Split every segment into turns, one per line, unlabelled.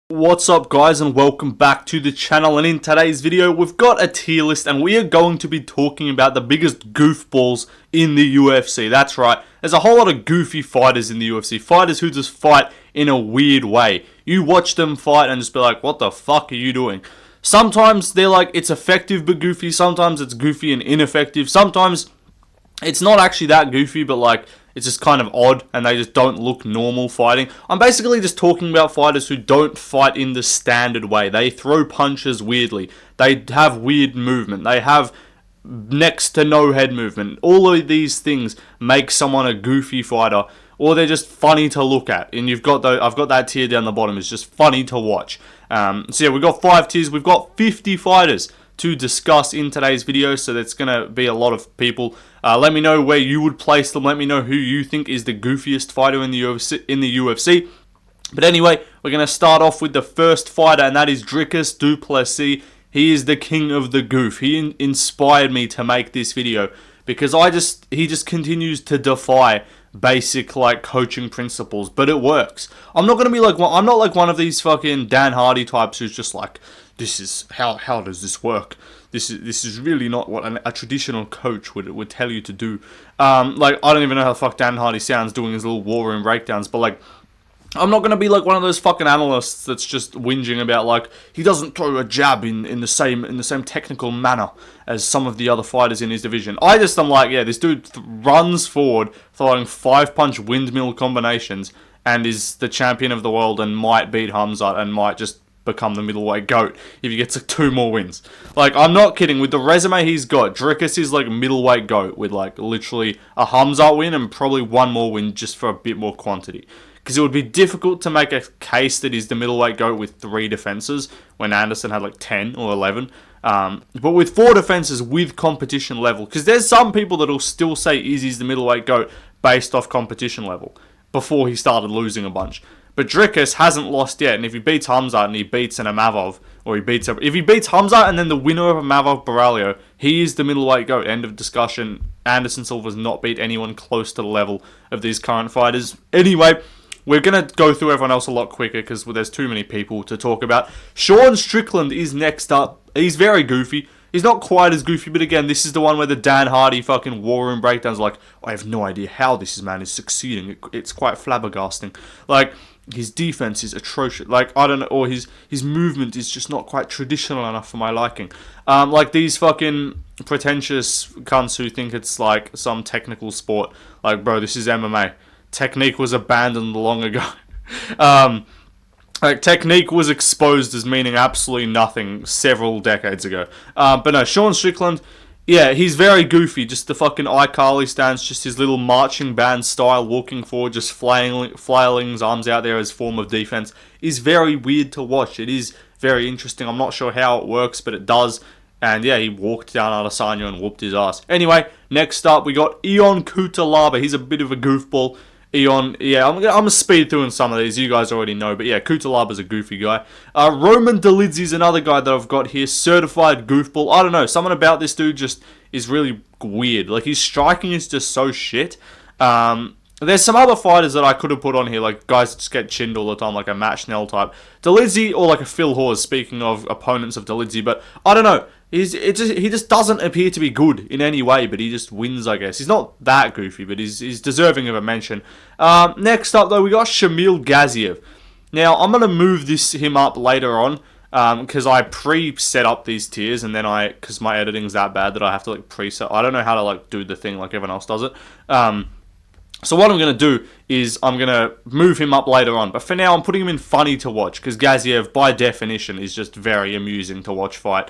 What's up guys, and welcome back to the channel. And in today's video we've got a tier list and we are going to be talking about the biggest goofballs in the UFC. That's right, there's a whole lot of goofy fighters in the UFC, fighters who just fight in a weird way. You watch them fight and just be like, what the fuck are you doing? Sometimes they're like, it's effective but goofy, sometimes it's goofy and ineffective, sometimes it's not actually that goofy but like it's just kind of odd and they just don't look normal fighting. I'm basically just talking about fighters who don't fight in the standard way. They throw punches weirdly. They have weird movement. They have next to no head movement. All of these things make someone a goofy fighter, or they're just funny to look at. And I've got that tier down the bottom. It's just funny to watch. So yeah, we've got 5 tiers. We've got 50 fighters to discuss in today's video, so that's going to be a lot of people. Let me know where you would place them. Let me know who you think is the goofiest fighter in the UFC. But anyway, we're going to start off with the first fighter, and that is Dricus du Plessis. He is the king of the goof. He inspired me to make this video because he just continues to defy basic like coaching principles, but it works. I'm not like one of these fucking Dan Hardy types who's just like, this is how does this work? This is really not what a traditional coach would tell you to do. Like, I don't even know how the fuck Dan Hardy sounds doing his little war room breakdowns, but like, I'm not going to be like one of those fucking analysts that's just whinging about like he doesn't throw a jab in the same technical manner as some of the other fighters in his division. I'm like, yeah, this dude runs forward throwing 5-punch windmill combinations and is the champion of the world and might beat Hamzat and might just become the middleweight GOAT if he gets like 2 more wins. Like, I'm not kidding. With the resume he's got, Dricus is like middleweight GOAT with like literally a Hamzat win and probably 1 more win just for a bit more quantity. Because it would be difficult to make a case that he's the middleweight GOAT with 3 defenses when Anderson had like 10 or 11. But with 4 defenses with competition level, because there's some people that will still say Izzy's the middleweight GOAT based off competition level before he started losing a bunch. But Dricus hasn't lost yet, and if he beats Hamzat and he beats an Amavov, or if he beats Hamzat and then the winner of Amavov Baralho, he is the middleweight GOAT. End of discussion. Anderson Silva's not beat anyone close to the level of these current fighters. Anyway, we're going to go through everyone else a lot quicker because there's too many people to talk about. Sean Strickland is next up. He's very goofy. He's not quite as goofy, but again, this is the one where the Dan Hardy fucking war room breakdowns like, I have no idea how this man is succeeding. It's quite flabbergasting. Like, his defense is atrocious. Like, I don't know, or his movement is just not quite traditional enough for my liking. Like these fucking pretentious cunts who think it's like some technical sport. Like, bro, this is MMA. Technique was abandoned long ago. Like, technique was exposed as meaning absolutely nothing several decades ago. But no, Sean Strickland, yeah, he's very goofy. Just the fucking iCarly stance, just his little marching band style, walking forward, just flailing his arms out there as form of defense, is very weird to watch. It is very interesting. I'm not sure how it works, but it does. And yeah, he walked down Adesanya and whooped his ass. Anyway, next up, we got Ion Cutelaba. He's a bit of a goofball. Ion, yeah, I'm gonna speed through in some of these, you guys already know, but yeah, Kutalaba's a goofy guy. Roman Dolidze's another guy that I've got here, certified goofball. I don't know, something about this dude just is really weird. Like, his striking is just so shit. There's some other fighters that I could have put on here, like guys that just get chinned all the time, like a Matt Schnell type. Dolidze, or like a Phil Hawes, speaking of opponents of Dolidze, but I don't know. He just doesn't appear to be good in any way, but he just wins, I guess. He's not that goofy, but he's deserving of a mention. Next up, though, we got Shamil Gaziev. Now, I'm going to move him up later on, because I pre-set up these tiers, and then because my editing's that bad that I have to like preset. I don't know how to like do the thing like everyone else does it. So what I'm going to do is I'm going to move him up later on. But for now, I'm putting him in funny to watch, because Gaziev, by definition, is just very amusing to watch fight.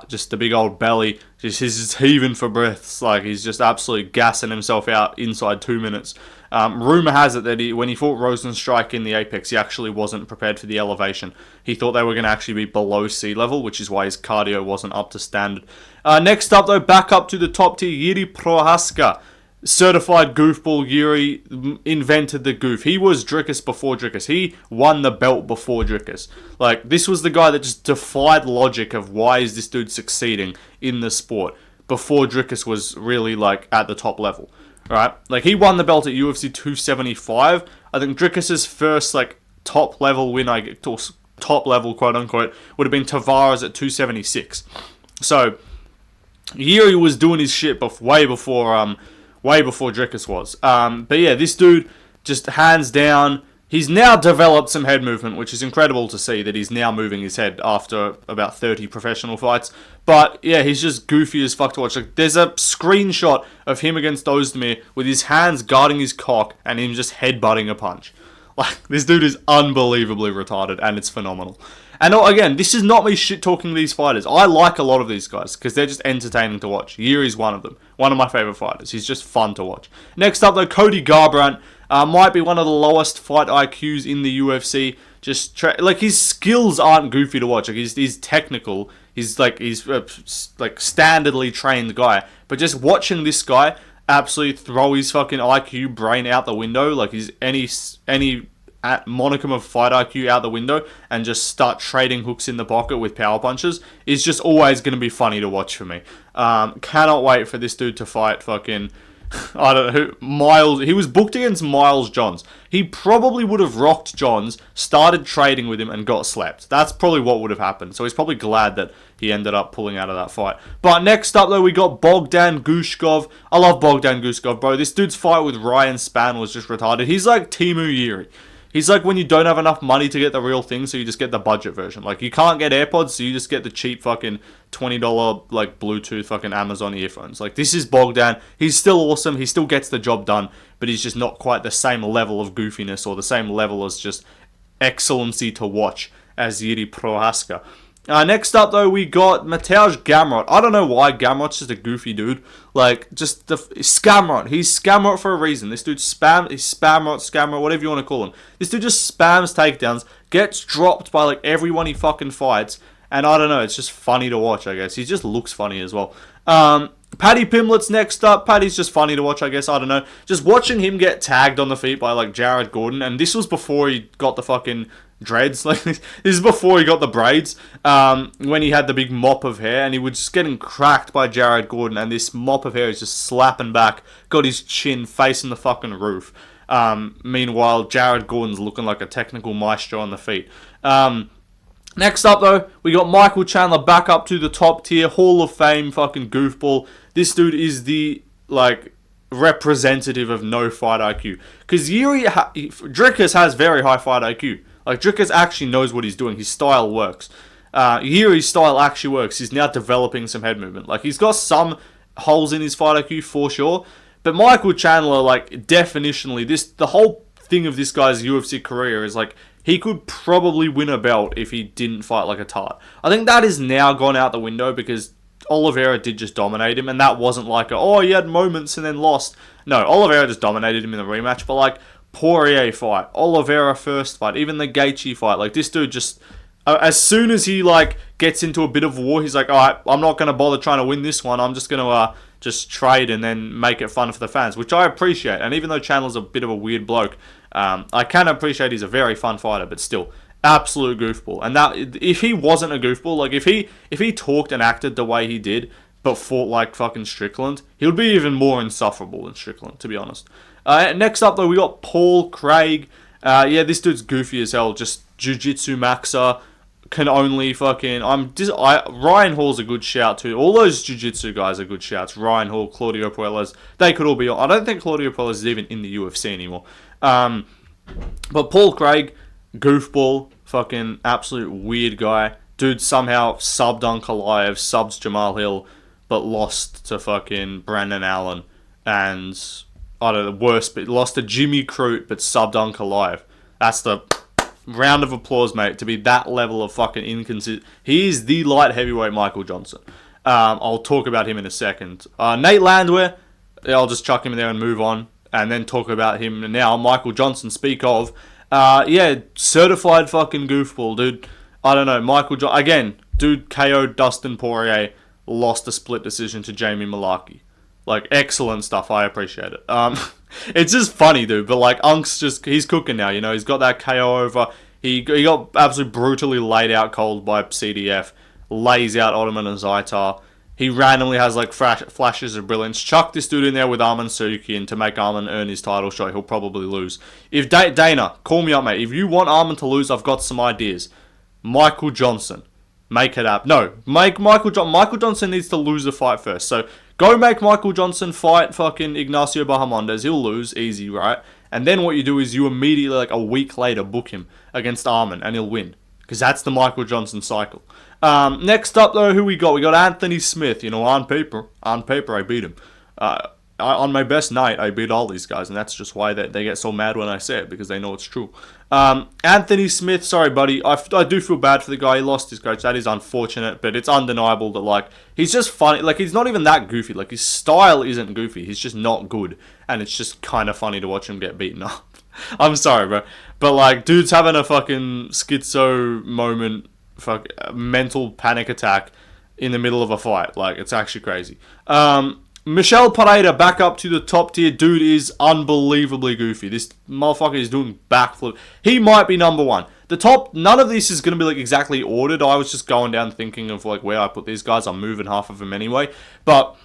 Just the big old belly, he's just heaving for breaths, like he's just absolutely gassing himself out inside 2 minutes. Rumour has it that when he fought Rosenstrike in the Apex, he actually wasn't prepared for the elevation. He thought they were going to actually be below sea level, which is why his cardio wasn't up to standard. Next up, though, back up to the top tier, Yuri Prohaska. Certified goofball. Yuri invented the goof. He was Dricus before Dricus. He won the belt before Dricus. Like, this was the guy that just defied logic of why is this dude succeeding in the sport before Dricus was really like at the top level. Right? Like, he won the belt at UFC 275. I think Dricus's first like top level win, top level, quote unquote, would have been Tavares at 276. So Yuri was doing his shit way before Dricus was. But yeah, this dude, just hands down, he's now developed some head movement, which is incredible to see that he's now moving his head after about 30 professional fights. But yeah, he's just goofy as fuck to watch. Like, there's a screenshot of him against Ozdemir with his hands guarding his cock and him just headbutting a punch. Like, this dude is unbelievably retarded, and it's phenomenal. And again, this is not me shit-talking these fighters. I like a lot of these guys, because they're just entertaining to watch. Yuri's one of them. One of my favourite fighters. He's just fun to watch. Next up, though, Cody Garbrandt. Might be one of the lowest fight IQs in the UFC. Just, like, his skills aren't goofy to watch. Like, he's technical. He's standardly trained guy. But just watching this guy absolutely throw his fucking IQ brain out the window, like he's any monicum of fight IQ out the window, and just start trading hooks in the pocket with power punches, is just always going to be funny to watch for me. Cannot wait for this dude to fight fucking, I don't know, Miles. He was booked against Miles Johns. He probably would have rocked Johns, started trading with him, and got slapped. That's probably what would have happened. So he's probably glad that he ended up pulling out of that fight. But next up, though, we got Bogdan Gushkov. I love Bogdan Gushkov, bro. This dude's fight with Ryan Spann was just retarded. He's like Timu Yuri. He's like when you don't have enough money to get the real thing, so you just get the budget version. Like, you can't get AirPods, so you just get the cheap fucking $20, like, Bluetooth fucking Amazon earphones. Like, this is Bogdan. He's still awesome. He still gets the job done, but he's just not quite the same level of goofiness or the same level as just excellency to watch as Yuri Prohaska. Next up, though, we got Mateusz Gamrot. I don't know why. Gamrot's just a goofy dude. Like, just the Scamrot. He's Scamrot for a reason. This dude he's Scamrot, whatever you want to call him. This dude just spams takedowns, gets dropped by, like, everyone he fucking fights, and I don't know, it's just funny to watch, I guess. He just looks funny as well. Paddy Pimblett's next up. Paddy's just funny to watch, I guess. I don't know. Just watching him get tagged on the feet by, like, Jared Gordon, and this was before he got the fucking dreads. Like, this is before he got the braids, when he had the big mop of hair, and he was just getting cracked by Jared Gordon, and this mop of hair is just slapping back, got his chin facing the fucking roof. Meanwhile, Jared Gordon's looking like a technical maestro on the feet. Next up, though, we got Michael Chandler back up to the top tier, Hall of Fame fucking goofball. This dude is the, like, representative of no fight IQ. Because Dricus has very high fight IQ. Like, Dricus actually knows what he's doing. His style works. Yuri's style actually works. He's now developing some head movement. Like, he's got some holes in his fight IQ for sure. But Michael Chandler, like, definitionally, the whole thing of this guy's UFC career is, like, he could probably win a belt if he didn't fight like a tart. I think that is now gone out the window because Oliveira did just dominate him, and that wasn't like he had moments and then lost. No, Oliveira just dominated him in the rematch, but, like, Poirier fight, Oliveira first fight, even the Gaethje fight, like, this dude just, as soon as he, like, gets into a bit of war, he's like, alright, I'm not going to bother trying to win this one, I'm just going to, just trade and then make it fun for the fans, which I appreciate. And even though Chandler's a bit of a weird bloke, I can appreciate he's a very fun fighter, but still, absolute goofball. And that, if he wasn't a goofball, like, if he talked and acted the way he did, but fought like fucking Strickland, he would be even more insufferable than Strickland, to be honest. Next up, though, we got Paul Craig. Yeah, this dude's goofy as hell. Just jiu-jitsu maxer. Can only fucking... Ryan Hall's a good shout, too. All those jiu-jitsu guys are good shouts. Ryan Hall, Claudio Puelles. They could all be on. I don't think Claudio Puelles is even in the UFC anymore. But Paul Craig, goofball. Fucking absolute weird guy. Dude somehow subbed on Kalaev, subs Jamal Hill, but lost to fucking Brandon Allen. And... I don't know, the worst, but lost to Jimmy Crute, but subbed on Kalaev. That's the round of applause, mate, to be that level of fucking inconsistent. He is the light heavyweight Michael Johnson. I'll talk about him in a second. Nate Landwehr, I'll just chuck him in there and move on, and then talk about him now. Michael Johnson, speak of. Yeah, certified fucking goofball, dude. I don't know, Michael Johnson, again, dude KO'd Dustin Poirier, lost a split decision to Jamie Malarkey. Like, excellent stuff. I appreciate it. It's just funny, dude. But, like, Unk's just... He's cooking now, you know. He's got that KO over. He got absolutely brutally laid out cold by CDF. Lays out Ottoman and Zaitar. He randomly has, like, flashes of brilliance. Chuck this dude in there with Arman Tsarukyan to make Arman earn his title shot. He'll probably lose. If Dana, call me up, mate. If you want Arman to lose, I've got some ideas. Michael Johnson. Make it up. No, Michael Johnson needs to lose a fight first. So go make Michael Johnson fight fucking Ignacio Bahamondes. He'll lose easy, right? And then what you do is you immediately, like a week later, book him against Arman and he'll win. Because that's the Michael Johnson cycle. Next up, though, who we got? We got Anthony Smith. You know, on paper, I beat him. On my best night, I beat all these guys, and that's just why they get so mad when I say it, because they know it's true. Anthony Smith, sorry, buddy. I do feel bad for the guy. He lost his coach. That is unfortunate, but it's undeniable that, like, he's just funny. Like, he's not even that goofy. Like, his style isn't goofy. He's just not good, and it's just kind of funny to watch him get beaten up. I'm sorry, bro. But, like, dude's having a fucking schizo moment, mental panic attack in the middle of a fight. Like, it's actually crazy. Michel Pereira back up to the top tier. Dude is unbelievably goofy. This motherfucker is doing backflip. He might be number one. The top, none of this is going to be like exactly ordered. I was just going down thinking of like where I put these guys. I'm moving half of them anyway. But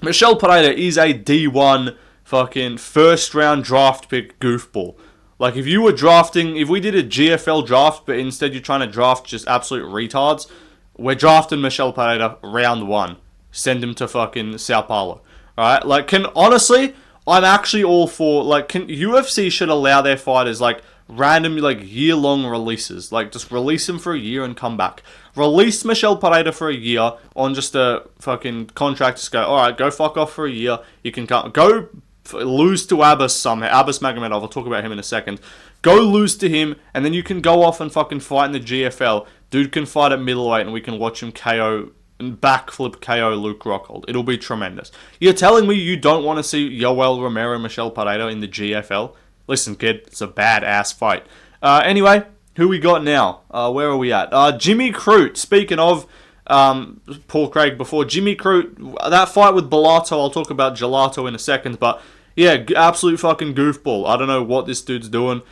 Michel Pereira is a D1 fucking first round draft pick goofball. Like if you were drafting, if we did a GFL draft, but instead you're trying to draft just absolute retards, we're drafting Michel Pereira round one. Send him to fucking Sao Paulo. Alright? Like, honestly, I'm actually all for, like, UFC should allow their fighters, like, random, like, year-long releases. Like, just release him for a year and come back. Release Michel Pereira for a year on just a fucking contract. Just go, alright, go fuck off for a year. You can come, go lose to Abbas somehow. Abbas Magomedov, I'll talk about him in a second. Go lose to him, and then you can go off and fucking fight in the GFL. Dude can fight at middleweight, and we can watch him KO... backflip KO Luke Rockhold. It'll be tremendous. You're telling me you don't want to see Yoel Romero and Michel Pereira in the GFL? Listen, kid, it's a badass fight. Anyway, who we got now? Where are we at? Jimmy Crute. Speaking of Paul Craig before, Jimmy Crute, that fight with Bellato, I'll talk about Gelato in a second, but yeah, absolute fucking goofball. I don't know what this dude's doing.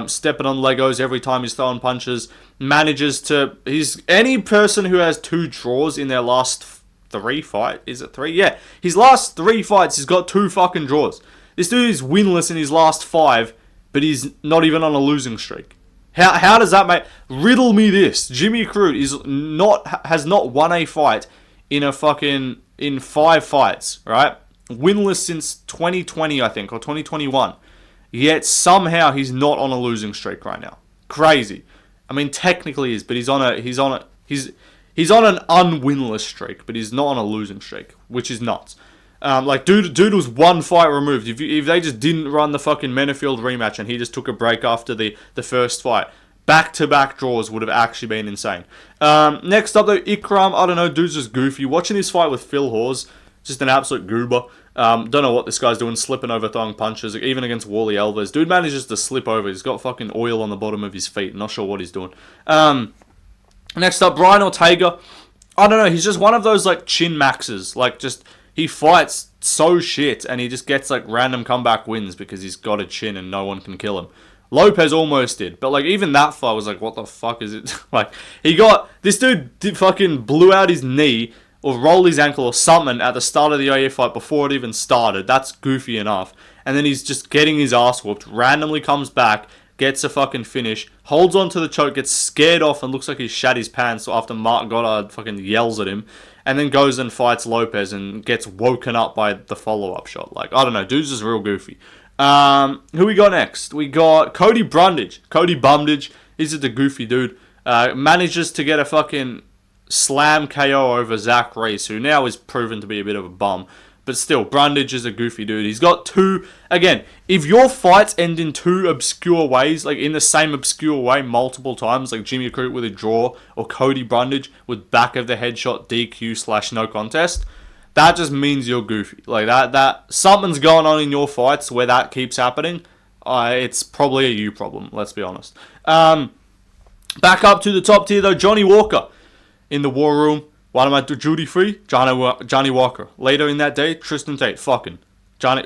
Stepping on Legos every time he's throwing punches. Manages to... any person who has 2 draws in their last 3 fights... Is it 3? Yeah. His last 3 fights, he's got 2 fucking draws. This dude is winless in his last 5, but he's not even on a losing streak. How does that make... Riddle me this. Jimmy Crute has not won a fight in 5 fights, right? Winless since 2020, I think, or 2021. Yet somehow he's not on a losing streak right now. Crazy. I mean, technically he is, but he's on an unwinless streak, but he's not on a losing streak, which is nuts. Like dude was 1 fight removed. If they just didn't run the fucking Mennefield rematch and he just took a break after the first fight, back-to-back draws would have actually been insane. Next up though, Ikram. I don't know, dude's just goofy. Watching his fight with Phil Hawes. Just an absolute goober. Don't know what this guy's doing, slipping over, throwing punches, even against Wally Alves. Dude manages to slip over. He's got fucking oil on the bottom of his feet. Not sure what he's doing. Next up, Brian Ortega. I don't know, he's just one of those, like, chin maxes. Like, just, he fights so shit, and he just gets, like, random comeback wins because he's got a chin and no one can kill him. Lopez almost did, but, like, even that fight was like, what the fuck is it? Like, this dude fucking blew out his knee, or roll his ankle or something at the start of the OA fight before it even started. That's goofy enough. And then he's just getting his ass whooped, randomly comes back, gets a fucking finish, holds on to the choke, gets scared off and looks like he's shat his pants after Mark Goddard fucking yells at him, and then goes and fights Lopez and gets woken up by the follow-up shot. Like, I don't know, dude's just real goofy. Who we got next? We got Cody Brundage. Cody Bumdage. He's just a goofy dude. Manages to get a fucking slam KO over Zach Reese, who now is proven to be a bit of a bum. But still, Brundage is a goofy dude. He's got 2... Again, if your fights end in 2 obscure ways, like in the same obscure way multiple times, like Jimmy Crute with a draw, or Cody Brundage with back of the head shot DQ / no contest, that just means you're goofy. Like, that something's going on in your fights where that keeps happening. It's probably a you problem, let's be honest. Back up to the top tier, though, Johnny Walker. In the war room, what am I doing? Duty free? Johnny Walker. Later in that day, Tristan Tate, fucking.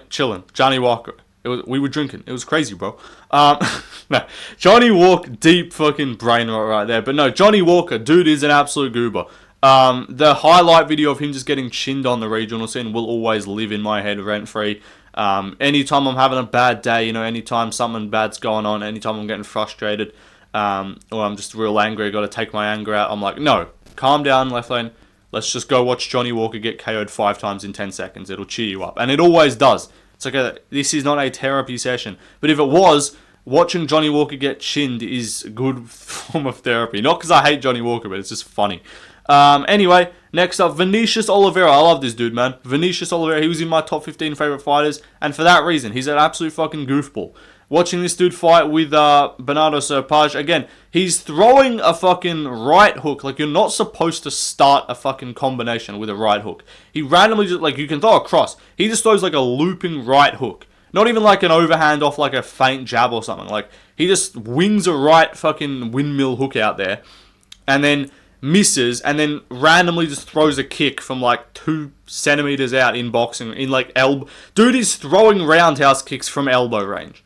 Chilling. Johnny Walker. We were drinking. It was crazy, bro. No, Johnny Walker, deep fucking brain right there. But no, Johnny Walker, dude is an absolute goober. The highlight video of him just getting chinned on the regional scene will always live in my head rent-free. Anytime I'm having a bad day, anytime something bad's going on, anytime I'm getting frustrated, or I'm just real angry, I got to take my anger out. I'm like, no, calm down, left lane. Let's just go watch Johnny Walker get KO'd 5 times in 10 seconds. It'll cheer you up. And it always does. It's like this is not a therapy session. But if it was, watching Johnny Walker get chinned is a good form of therapy. Not because I hate Johnny Walker, but it's just funny. Anyway, next up, Vinicius Oliveira. I love this dude, man. Vinicius Oliveira, he was in my top 15 favorite fighters. And for that reason, he's an absolute fucking goofball. Watching this dude fight with Bernardo Serpage, again, he's throwing a fucking right hook. Like, you're not supposed to start a fucking combination with a right hook. He randomly just, like, you can throw a cross. He just throws, like, a looping right hook. Not even, like, an overhand off, like, a feint jab or something. Like, he just wings a right fucking windmill hook out there. And then misses, and then randomly just throws a kick from, like, 2 centimeters out in boxing. In, like, elbow. Dude is throwing roundhouse kicks from elbow range.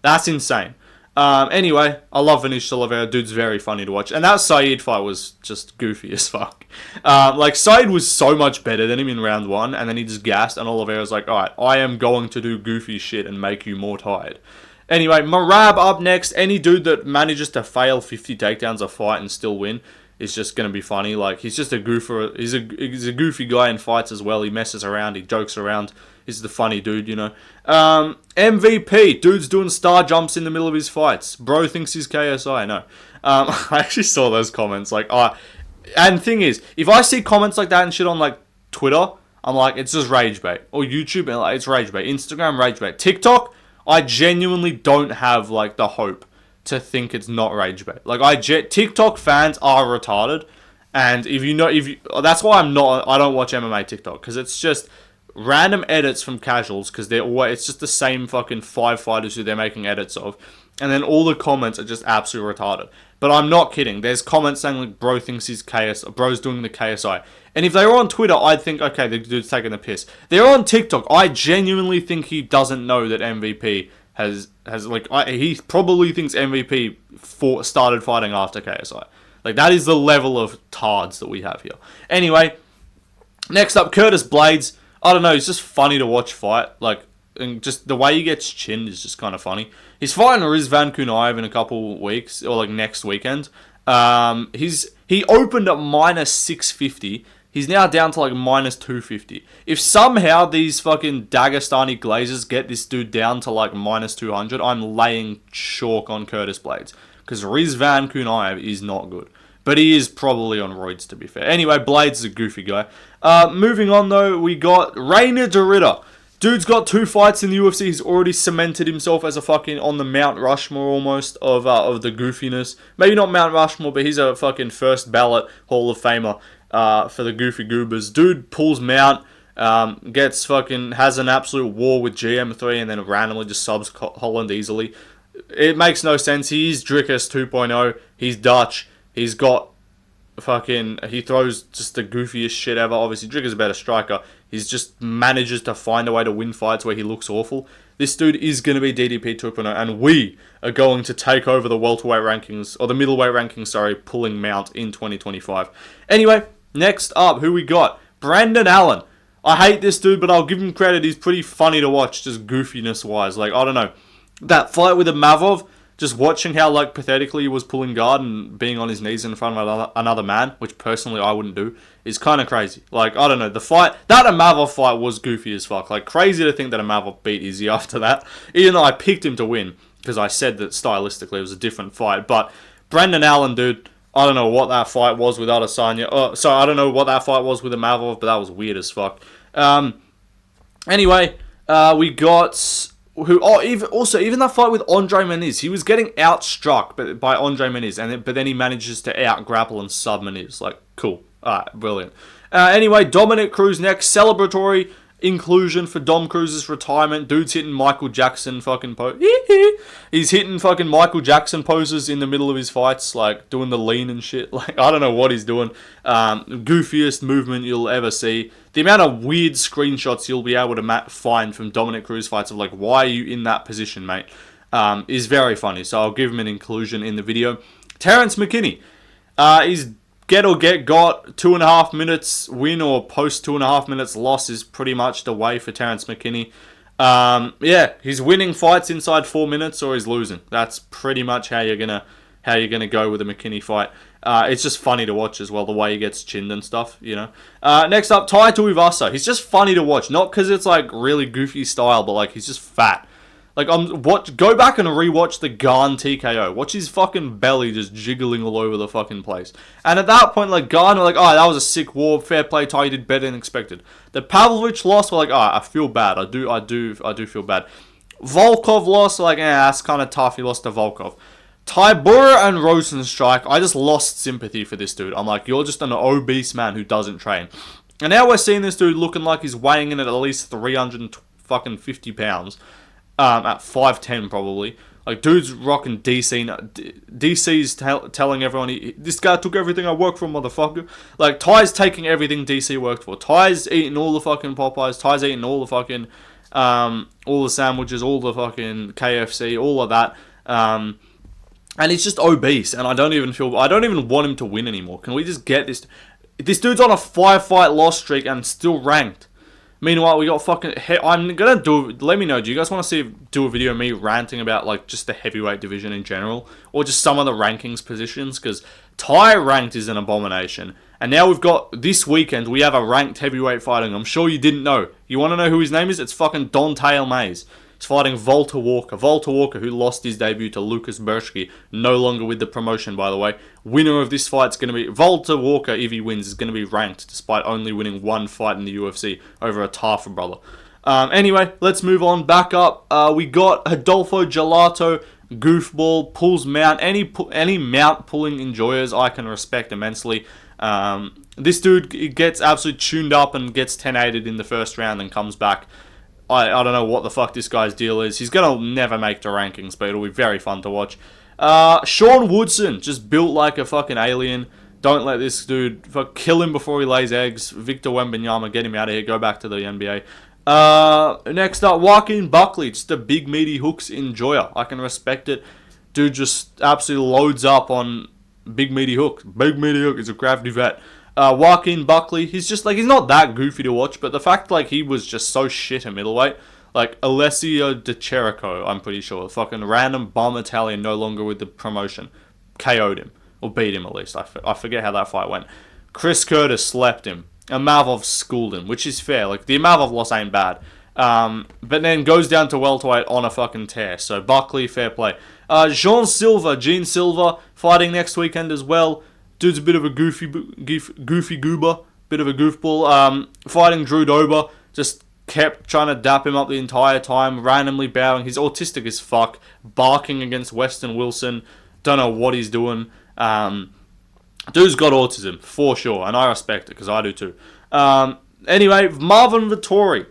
That's insane. Anyway, I love Vinicius Oliveira. Dude's very funny to watch. And that Saeed fight was just goofy as fuck. Like, Saeed was so much better than him in round 1. And then he just gassed. And Oliveira's like, alright, I am going to do goofy shit and make you more tired. Anyway, Marab up next. Any dude that manages to fail 50 takedowns a fight and still win is just going to be funny. Like, he's just a goofer. He's a goofy guy in fights as well. He messes around. He jokes around. He's the funny dude, you know. MVP. Dude's doing star jumps in the middle of his fights. Bro thinks he's KSI. No. I actually saw those comments. Like, and thing is, if I see comments like that and shit on, like, Twitter, I'm like, it's just rage bait. Or YouTube, and like, it's rage bait. Instagram, rage bait. TikTok, I genuinely don't have, like, the hope to think it's not rage bait. Like, TikTok fans are retarded. And that's why I don't watch MMA TikTok. Because it's just random edits from casuals, because it's just the same fucking 5 fighters who they're making edits of, and then all the comments are just absolutely retarded. But I'm not kidding. There's comments saying, like, bro thinks he's bro's doing the KSI. And if they were on Twitter, I'd think, okay, the dude's taking the piss. They're on TikTok. I genuinely think he doesn't know that MVP has he probably thinks MVP started fighting after KSI. Like, that is the level of tards that we have here. Anyway, next up, Curtis Blades. I don't know, he's just funny to watch fight. Like, and just the way he gets chinned is just kind of funny. He's fighting Rizvan Kunaev in a couple weeks, or like next weekend. He opened at minus 650. He's now down to like minus 250. If somehow these fucking Dagestani glazers get this dude down to like minus 200, I'm laying chalk on Curtis Blades. Because Rizvan Kunaev is not good. But he is probably on roids, to be fair. Anyway, Blades is a goofy guy. Moving on, though, we got Reinier de Ridder. Dude's got 2 fights in the UFC. He's already cemented himself as a fucking on the Mount Rushmore almost of the goofiness. Maybe not Mount Rushmore, but he's a fucking first ballot Hall of Famer for the goofy goobers. Dude pulls Mount, has an absolute war with GM3, and then randomly just subs Holland easily. It makes no sense. He is Dricus 2.0. He's Dutch. He's got he throws just the goofiest shit ever. Obviously, Dricker's a better striker. He's just manages to find a way to win fights where he looks awful. This dude is going to be DDP 2.0, and we are going to take over the welterweight rankings, or the middleweight rankings, pulling Mount in 2025. Anyway, next up, who we got? Brandon Allen. I hate this dude, but I'll give him credit. He's pretty funny to watch, just goofiness-wise. Like, I don't know. That fight with Amavov, just watching how, like, pathetically he was pulling guard and being on his knees in front of another man, which personally I wouldn't do, is kind of crazy. Like, I don't know, that Amavov fight was goofy as fuck. Like, crazy to think that Amavov beat Izzy after that, even though I picked him to win, because I said that stylistically it was a different fight. But Brendan Allen, dude, I don't know what that fight was with Adesanya. I don't know what that fight was with Amavov, but that was weird as fuck. Anyway, we got... even that fight with Andre Meniz, he was getting outstruck by Andre Meniz, but then he manages to out-grapple and sub Meniz. Like, cool. Alright, brilliant. Anyway, Dominic Cruz next. Celebratory inclusion for Dom Cruz's retirement. Dude's hitting Michael Jackson fucking pose. He's hitting fucking Michael Jackson poses in the middle of his fights, like doing the lean and shit. Like, I don't know what he's doing. Goofiest movement you'll ever see. The amount of weird screenshots you'll be able to find from Dominic Cruz fights of like, why are you in that position, mate? Is very funny. So I'll give him an inclusion in the video. Terrence McKinney. He's get or get got, 2.5 minutes win or post 2.5 minutes loss is pretty much the way for Terrence McKinney. Yeah, he's winning fights inside 4 minutes or he's losing. That's pretty much how you're going to how you're going to go with a McKinney fight. It's just funny to watch as well, the way he gets chinned and stuff, you know. Next up, Tai Tuivasa. He's just funny to watch, not because it's like really goofy style, but like he's just fat. Like, go back and rewatch the Garn TKO. Watch his fucking belly just jiggling all over the fucking place. And at that point, like, Garn were like, oh, that was a sick war. Fair play, Tai, you did better than expected. The Pavlovich loss, were like, oh, I feel bad. I do feel bad. Volkov lost, like, that's kind of tough. He lost to Volkov. Tybura and Rosenstrike, I just lost sympathy for this dude. I'm like, you're just an obese man who doesn't train. And now we're seeing this dude looking like he's weighing in at least 350 pounds. At 5'10" probably. Like, dude's rocking DC. DC's telling everyone, this guy took everything I worked for, motherfucker. Like, Ty's taking everything DC worked for. Ty's eating all the fucking Popeyes. Ty's eating all the fucking, all the sandwiches, all the fucking KFC, all of that. And he's just obese, and I don't even want him to win anymore. Can we just get this? This dude's on a 5-fight loss streak and still ranked. Meanwhile, we got fucking... I'm gonna do... Let me know, do you guys want to do a video of me ranting about, like, just the heavyweight division in general? Or just some of the rankings positions? Because Ty ranked is an abomination. And now we've got... This weekend, we have a ranked heavyweight fighting. I'm sure you didn't know. You want to know who his name is? It's fucking Don'Tale Mays. He's fighting Walter Walker. Walter Walker, who lost his debut to Lucas Bershke. No longer with the promotion, by the way. Winner of this fight's going to be... Walter Walker, if he wins, is going to be ranked, despite only winning one fight in the UFC over a Tafa brother. Anyway, let's move on. Back up. We got Adolfo Gelato, Goofball, pulls mount. Any mount pulling enjoyers I can respect immensely. This dude gets absolutely tuned up and gets 10-8'd in the first round and comes back. I don't know what the fuck this guy's deal is. He's going to never make the rankings, but it'll be very fun to watch. Sean Woodson, just built like a fucking alien. Don't let this dude... Kill him before he lays eggs. Victor Wembanyama, get him out of here. Go back to the NBA. Next up, Joaquin Buckley. Just a big meaty hooks enjoyer. I can respect it. Dude just absolutely loads up on big meaty hooks. Big meaty hook is a crafty vet. Joaquin Buckley, he's just like, he's not that goofy to watch, but the fact like he was just so shit at middleweight, like Alessio De Cherico, I'm pretty sure, fucking random bomb Italian, no longer with the promotion, KO'd him, or beat him at least, I forget how that fight went. Chris Curtis slept him, Amavov schooled him, which is fair, like the Amavov loss ain't bad, but then goes down to welterweight on a fucking tear, so Buckley, fair play. Gene Silva, fighting next weekend as well. Dude's a bit of a goofy goober, bit of a goofball. Fighting Drew Dober, just kept trying to dap him up the entire time, randomly bowing. He's autistic as fuck, barking against Weston Wilson. Don't know what he's doing. Dude's got autism, for sure, and I respect it, because I do too. Anyway, Marvin Vettori.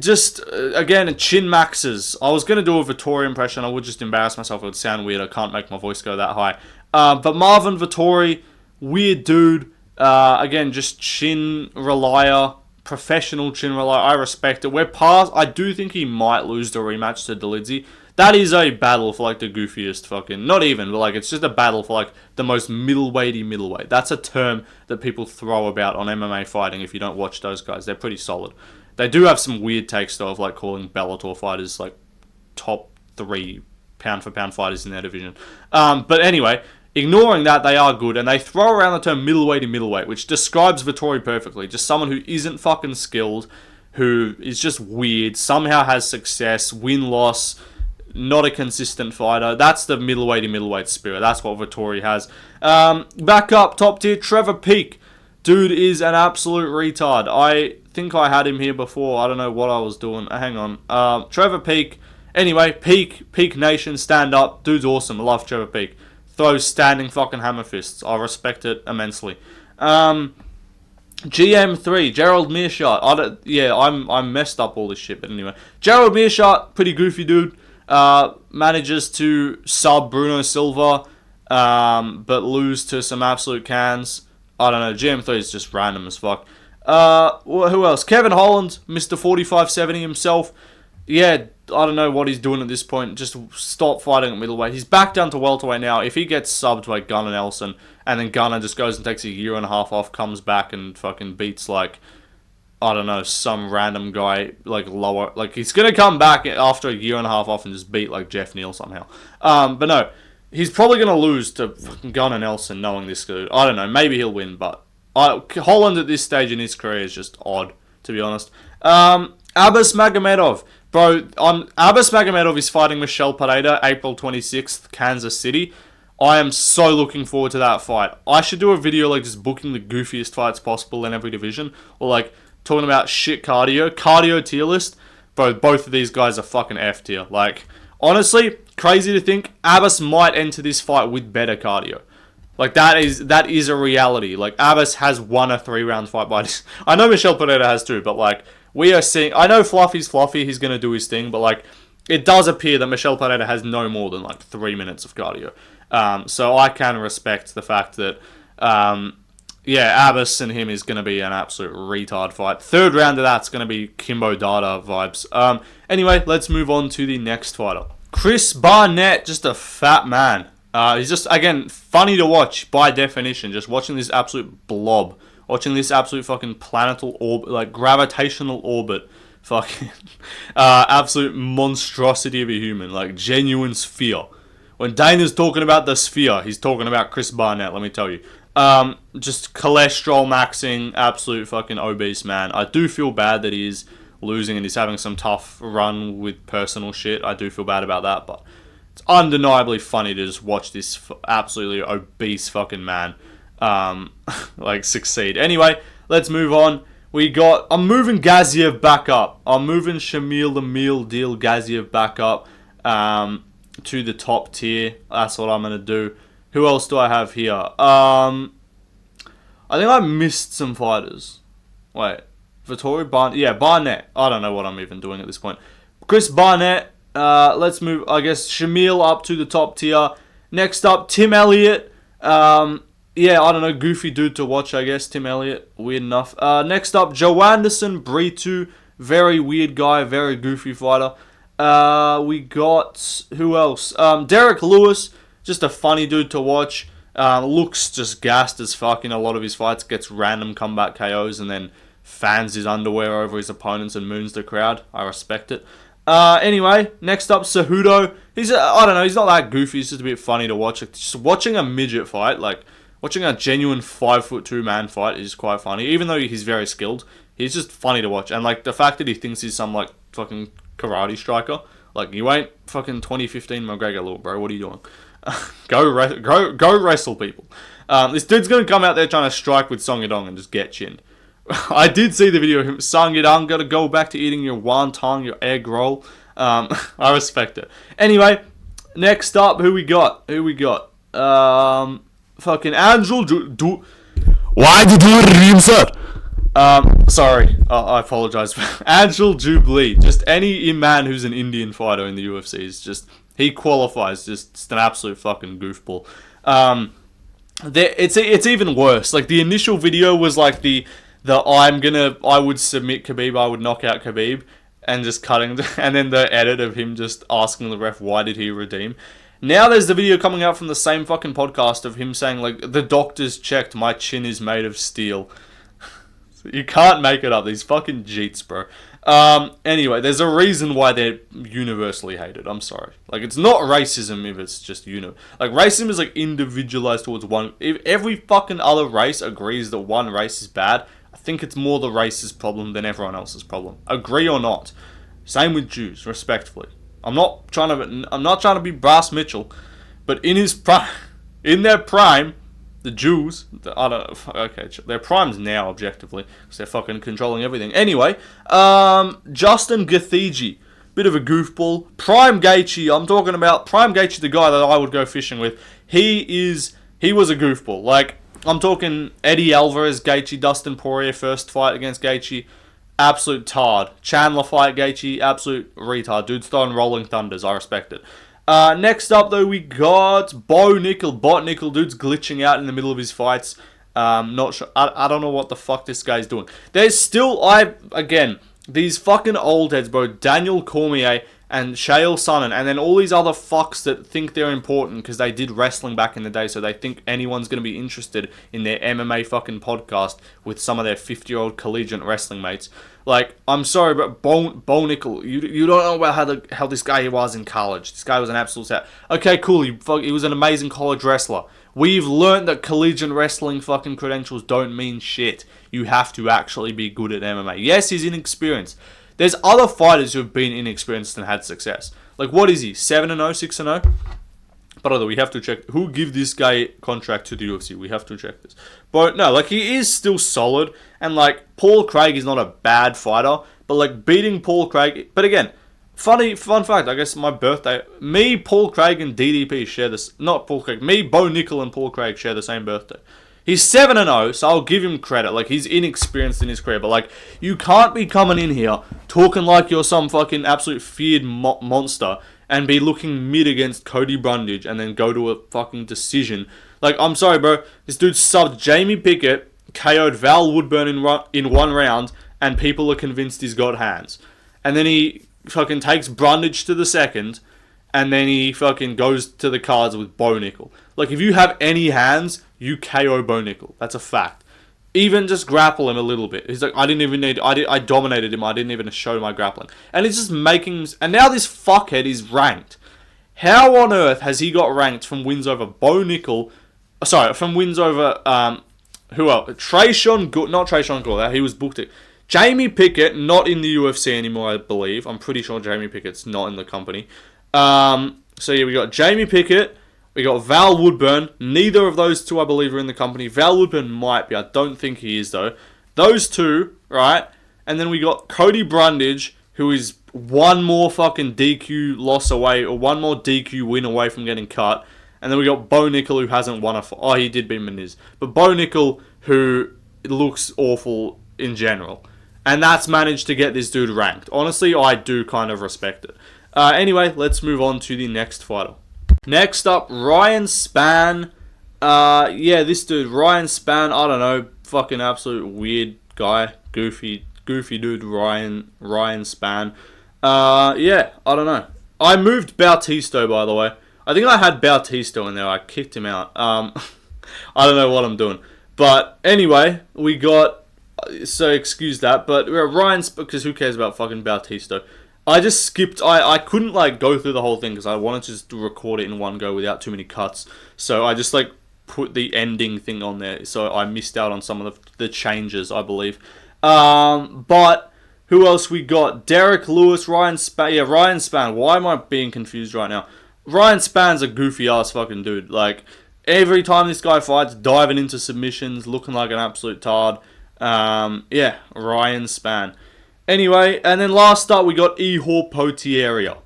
Just, again, chin maxes. I was going to do a Vettori impression. I would just embarrass myself. It would sound weird. I can't make my voice go that high. But Marvin Vettori, weird dude. Again, just chin relier. Professional chin relier. I respect it. We're past... I do think he might lose the rematch to Dolidze. That is a battle for, like, the goofiest fucking... Not even, but, like, it's just a battle for, like, the most middleweight. That's a term that people throw about on MMA fighting if you don't watch those guys. They're pretty solid. They do have some weird takes, though, of, like, calling Bellator fighters, like, top 3 pound-for-pound fighters in their division. But anyway, ignoring that, they are good, and they throw around the term middleweight, which describes Vettori perfectly. Just someone who isn't fucking skilled, who is just weird, somehow has success, win-loss, not a consistent fighter. That's the middleweight spirit. That's what Vettori has. Back up, top tier, Trevor Peek. Dude is an absolute retard. I think I had him here before. I don't know what I was doing. Hang on. Trevor Peek. Anyway, Peek Nation, stand up. Dude's awesome. I love Trevor Peek. Throws standing fucking hammer fists. I respect it immensely. GM3, Gerald Meerschaert. I'm messed up all this shit, but anyway. Gerald Meerschaert, pretty goofy dude. Manages to sub Bruno Silva, but lose to some absolute cans. I don't know. GM3 is just random as fuck. Who else? Kevin Holland, Mr. 4570 himself. Yeah, I don't know what he's doing at this point. Just stop fighting at middleweight. He's back down to welterweight now. If he gets subbed by Gunnar Nelson, and then Gunnar just goes and takes a year and a half off, comes back and fucking beats, like, I don't know, some random guy, like, he's gonna come back after a year and a half off and just beat, like, Jeff Neal somehow. But no, He's probably going to lose to fucking Gunnar Nelson, knowing this dude. I don't know. Maybe he'll win, but Holland at this stage in his career is just odd, to be honest. Abbas Magomedov. Bro, Abbas Magomedov is fighting Michel Pereira, April 26th, Kansas City. I am so looking forward to that fight. I should do a video like just booking the goofiest fights possible in every division. Or like talking about shit cardio. Cardio tier list. Bro, both of these guys are fucking F tier. Like, honestly, crazy to think Abbas might enter this fight with better cardio. Like, that is a reality. Like, Abbas has won a 3-round fight by this. I know Michel Pereira has too, but like, we are seeing... I know Fluffy's Fluffy, he's going to do his thing, but like, it does appear that Michel Pereira has no more than like 3 minutes of cardio. So I can respect the fact that, yeah, Abbas and him is going to be an absolute retard fight. Third round of that's going to be Kimbo Dada vibes. Anyway, let's move on to the next fighter. Chris Barnett, just a fat man. He's just, again, funny to watch by definition. Just watching this absolute blob. Watching this absolute fucking planetal orbit, like gravitational orbit. Fucking absolute monstrosity of a human. Like genuine sphere. When Dana's talking about the sphere, he's talking about Chris Barnett, let me tell you. Just cholesterol maxing, absolute fucking obese man. I do feel bad that he is losing and he's having some tough run with personal shit. I do feel bad about that, but it's undeniably funny to just watch this absolutely obese fucking man like succeed. Anyway, let's move on. I'm moving Gaziev back up. I'm moving Shamil the Meal Deal Gaziev back up to the top tier. That's what I'm going to do. Who else do I have here? I think I missed some fighters. Wait. Vittori Barnett. Yeah, Barnett. I don't know what I'm even doing at this point. Chris Barnett. Let's move, I guess, Shamil up to the top tier. Next up, Tim Elliott. Yeah, I don't know, goofy dude to watch, I guess. Tim Elliott, weird enough. Next up, Joe Anderson, Brito. Very weird guy, very goofy fighter. We got, who else? Derek Lewis, just a funny dude to watch. Looks just gassed as fuck in a lot of his fights. Gets random comeback KOs and then fans his underwear over his opponents and moons the crowd. I respect it. Anyway, next up, Cejudo. I don't know, he's not that goofy. He's just a bit funny to watch. Just watching a midget fight, like, watching a genuine 5'2" man fight is quite funny. Even though he's very skilled, he's just funny to watch. And, like, the fact that he thinks he's some, like, fucking karate striker. Like, you ain't fucking 2015 McGregor, little bro. What are you doing? Go wrestle people. This dude's gonna come out there trying to strike with Song Yadong and just get chinned. I did see the video of him. Song Yadong, gotta go back to eating your wonton, your egg roll. I respect it. Anyway, next up, who we got? Fucking Angel Why did you redeem, sir? Sorry. I apologize. Angel Jubilee. Just any man who's an Indian fighter in the UFC is just... He qualifies. Just an absolute fucking goofball. It's even worse. Like, the initial video was like I would submit Khabib, I would knock out Khabib, and just cutting, and then the edit of him just asking the ref, why did he redeem? Now there's the video coming out from the same fucking podcast of him saying, like, the doctors checked, my chin is made of steel. You can't make it up, these fucking jeets, bro. Anyway, there's a reason why they're universally hated, I'm sorry. Like, it's not racism if it's just, like, racism is, like, individualized towards one. If every fucking other race agrees that one race is bad, I think it's more the race's problem than everyone else's problem. Agree or not. Same with Jews, respectfully. I'm not trying to be Brass Mitchell, but in their prime, the Jews, their prime's now, objectively, because they're fucking controlling everything. Anyway, Justin Gaethje, bit of a goofball. Prime Gaethje, I'm talking about Prime Gaethje, the guy that I would go fishing with. He was a goofball. Like, I'm talking Eddie Alvarez, Gaethje, Dustin Poirier, first fight against Gaethje. Absolute tard. Chandler fight Gaethje, absolute retard. Dude's throwing rolling thunders. I respect it. Next up, though, we got Bot Nickel. Dude's glitching out in the middle of his fights. Not sure. I don't know what the fuck this guy's doing. There's still, these fucking old heads, bro. Daniel Cormier and Chael Sonnen, and then all these other fucks that think they're important because they did wrestling back in the day, so they think anyone's going to be interested in their MMA fucking podcast with some of their 50-year-old collegiate wrestling mates. Like, I'm sorry, but Bo Nickel, you don't know about how this guy was in college. This guy was an absolute set. Okay, cool, he was an amazing college wrestler. We've learned that collegiate wrestling fucking credentials don't mean shit. You have to actually be good at MMA. Yes, he's inexperienced. There's other fighters who have been inexperienced and had success. Like, what is he? 7-0, 6-0? But although we have to check who give this guy contract to the UFC. We have to check this. But no, like, he is still solid. And like, Paul Craig is not a bad fighter. But like, beating Paul Craig. But again, fun fact. I guess my birthday. Me, Paul Craig, and DDP share this. Not Paul Craig. Me, Bo Nickel, and Paul Craig share the same birthday. He's 7-0, so I'll give him credit. Like, he's inexperienced in his career. But, like, you can't be coming in here talking like you're some fucking absolute feared monster and be looking mid against Cody Brundage and then go to a fucking decision. Like, I'm sorry, bro. This dude subbed Jamie Pickett, KO'd Val Woodburn in one round, and people are convinced he's got hands. And then he fucking takes Brundage to the second, and then he fucking goes to the cards with Bo Nickel. Like, if you have any hands, you KO Bo Nickel. That's a fact. Even just grapple him a little bit. He's like, I dominated him. I didn't even show my grappling. And it's just making... And now this fuckhead is ranked. How on earth has he got ranked from wins over Bo Nickel... Sorry, from wins over... who else? Not Trayshawn Gore. He was booked it. Jamie Pickett, not in the UFC anymore, I believe. I'm pretty sure Jamie Pickett's not in the company. So yeah, we got Jamie Pickett... We got Val Woodburn. Neither of those two, I believe, are in the company. Val Woodburn might be. I don't think he is, though. Those two, right? And then we got Cody Brundage, who is one more fucking DQ loss away, or one more DQ win away from getting cut. And then we got Bo Nickel, who hasn't won a fight. Oh, he did beat Meniz. But Bo Nickel, who looks awful in general. And that's managed to get this dude ranked. Honestly, I do kind of respect it. Anyway, let's move on to the next fighter. Next up, Ryan Spann. Yeah, this dude, Ryan Spann, I don't know, fucking absolute weird guy, goofy dude, Ryan Spann. Yeah, I don't know. I moved Bautista, by the way. I think I had Bautista in there. I kicked him out. I don't know what I'm doing. But anyway, we got... So excuse that. But Ryan... Because who cares about fucking Bautista? I just skipped... I couldn't, like, go through the whole thing because I wanted to just record it in one go without too many cuts. So I just, like, put the ending thing on there. So I missed out on some of the changes, I believe. But who else we got? Derek Lewis, Ryan Spann. Yeah, Ryan Spann. Why am I being confused right now? Ryan Spann's a goofy-ass fucking dude. Like, every time this guy fights, diving into submissions, looking like an absolute tard. Yeah, Ryan Spann. Anyway, and then last up, we got Ihor Potieria.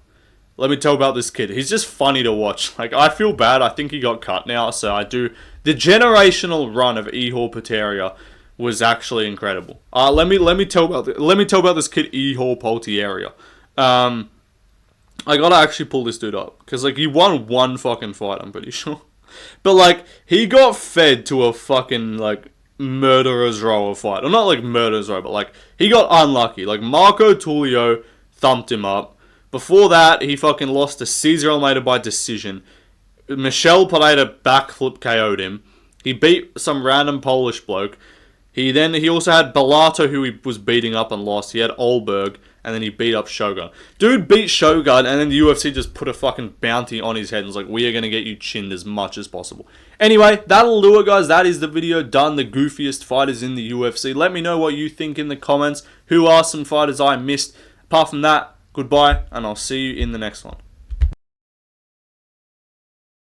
Let me tell about this kid. He's just funny to watch. Like, I feel bad. I think he got cut now, so I do. The generational run of Ihor Potieria was actually incredible. Let me tell about this kid, Ihor Potieria. I gotta actually pull this dude up because, like, he won one fucking fight, I'm pretty sure. But, like, he got fed to a fucking, like, murderer's row of fight. Or not, like, murderer's row, but, like, he got unlucky. Like, Marco Tullio thumped him up. Before that, he fucking lost to Cesar Almeida by decision. Michel Pereira backflip KO'd him. He beat some random Polish bloke. He also had Bellato, who he was beating up and lost. He had Olberg, and then he beat up Shogun. Dude beat Shogun, and then the UFC just put a fucking bounty on his head and was like, we are going to get you chinned as much as possible. Anyway, that'll do it, guys. That is the video done. The goofiest fighters in the UFC. Let me know what you think in the comments. Who are some fighters I missed? Apart from that, goodbye, and I'll see you in the next one.